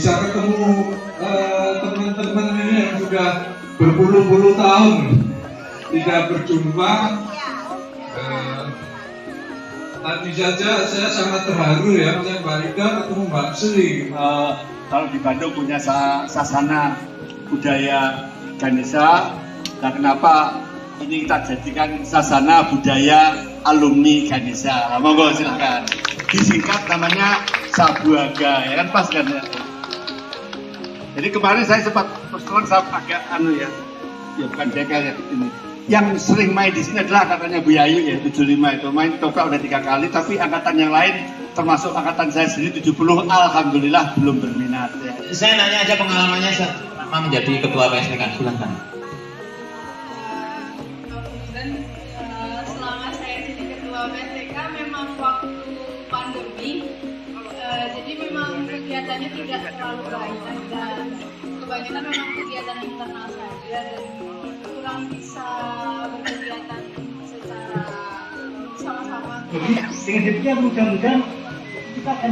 bisa ketemu teman-teman ini yang sudah berpuluh-puluh tahun tidak berjumpa. Tadi saja saya sangat terharu ya, Mbak Rika ketemu Mbak Sri. Kalau di Bandung punya sasana budaya Ganesha, nah kenapa ini kita jadikan sasana budaya alumni Ganesha? Nah, monggo silakan. Disingkat namanya Sabuaga, ya kan pas kan ya. Jadi kemarin saya sempat persoalan saya agak ya bukan jaga ya ini. Yang sering main di sini adalah angkatannya Bu Yayu ya, 75 itu main toprak udah 3 kali, tapi angkatan yang lain termasuk angkatan saya sendiri 70 alhamdulillah belum berminat ya. Saya nanya aja pengalamannya selama menjadi ketua PSTK, silakan. Selama saya jadi ketua PSTK memang waktu pandemi, jadi memang kegiatannya tidak terlalu banyak dan kebanyakan memang kegiatan internal saja dan kurang bisa berkegiatan secara sama-sama. Dengan demikian mudah-mudahan kita akan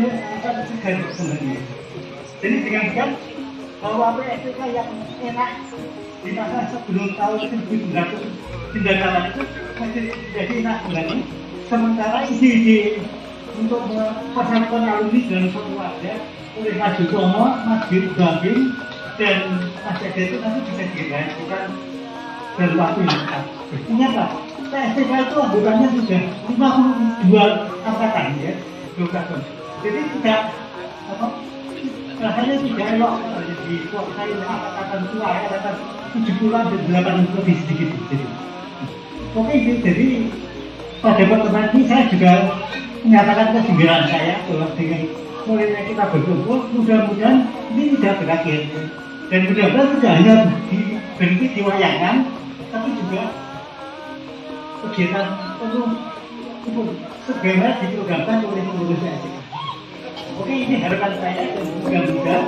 segar sebenarnya. Jadi dengan demikian bahwa PSTK yang enak di masa sebelum tahun 1900 tindakan itu masih jadi enak sebenarnya. Sementara ide-ide untuk mempersatukan alumni dalam suatu wadah oleh Mas Jutomo, Mas Babin dan Mas Ede itu nanti bisa direalisasikan dalam waktu yang dekat. Ingat Pak, PSTK itu anggotanya sudah 52 angkatan ya, 12 tahun. Jadi tidak rasanya tidak elok dikuasai oleh angkatan tua, angkatan 70-an dan 80 lebih sedikit. Oke, jadi pada pertemuan ini saya juga menyatakan kegembiraan saya bahwa dengan mulainya kita berkumpul, mudah-mudahan ini tidak berakhir dan mudah-mudahan tidak hanya berhenti di wayangan, tapi juga kegiatan itu segera diprogramkan oleh pengurus PSTK. Oke, ini harapan saya dan mudah-mudahan